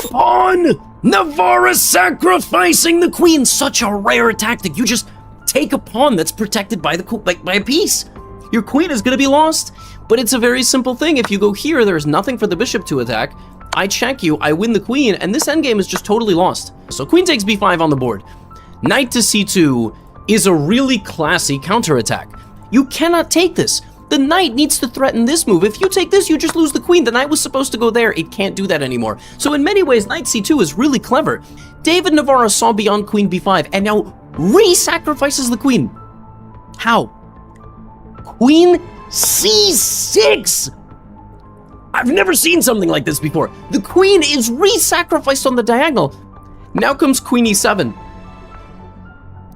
the pawn! Navarra sacrificing the queen! Such a rare tactic. You just take a pawn that's protected by by a piece. Your queen is going to be lost. But it's a very simple thing. If you go here, there's nothing for the bishop to attack. I check you, I win the queen, and this endgame is just totally lost. So queen takes b5 on the board. Knight to c2 is a really classy counterattack. You cannot take this. The knight needs to threaten this move. If you take this, you just lose the queen. The knight was supposed to go there. It can't do that anymore. So in many ways, knight c2 is really clever. David Navarra saw beyond queen b5 and now re-sacrifices the queen. How? Queen c6! I've never seen something like this before. The queen is re-sacrificed on the diagonal. Now comes queen e7.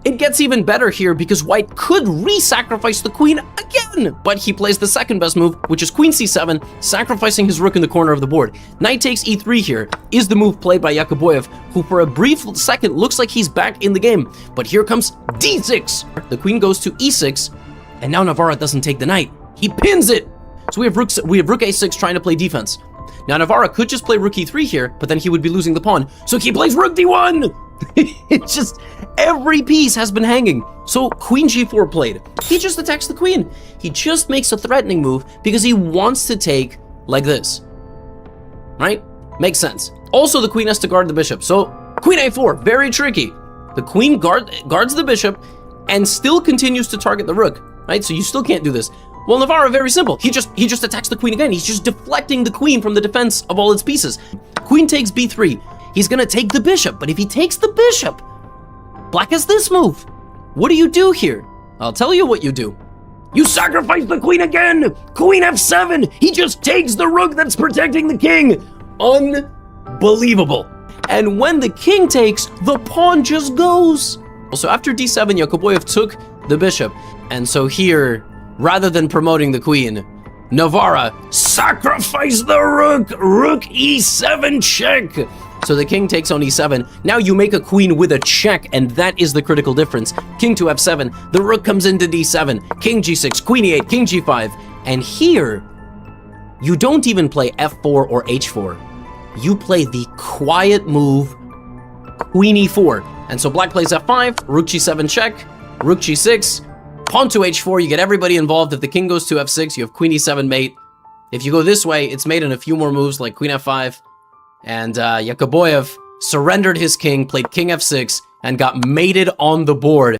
It gets even better here because white could re-sacrifice the queen again, but he plays the second best move, which is queen c7, sacrificing his rook in the corner of the board. Knight takes e3 here is the move played by Yakoboyev, who for a brief second looks like he's back in the game. But here comes d6. The queen goes to e6, and now Navarra doesn't take the knight. He pins it. So we have rook a6 trying to play defense. Now Navarra could just play rook e3 here, but then he would be losing the pawn. So he plays rook d1. It's just every piece has been hanging. So queen g4 played. He just attacks the queen. He just makes a threatening move because he wants to take like this. Right? Makes sense. Also, the queen has to guard the bishop. So queen a4, very tricky. The queen guards the bishop and still continues to target the rook. Right? So you still can't do this. Well, Navarra, very simple. He just attacks the queen again. He's just deflecting the queen from the defense of all its pieces. Queen takes b3. He's gonna take the bishop, but if he takes the bishop, black has this move. What do you do here? I'll tell you what you do. You sacrifice the queen again! Queen f7! He just takes the rook that's protecting the king! Unbelievable. And when the king takes, the pawn just goes. So after d7, Yakoboyev took the bishop. And so here, rather than promoting the queen, Navarra sacrificed the rook! Rook e7 check! So the king takes on e7. Now you make a queen with a check, and that is the critical difference. King to f7, the rook comes into d7, king g6, queen e8, king g5. And here, you don't even play f4 or h4. You play the quiet move, queen e4. And so black plays f5, rook g7 check, rook g6, pawn to h4, you get everybody involved. If the king goes to f6, you have queen e7 mate. If you go this way, it's made in a few more moves like queen f5. And Yakoboyev surrendered his king, played king f6, and got mated on the board.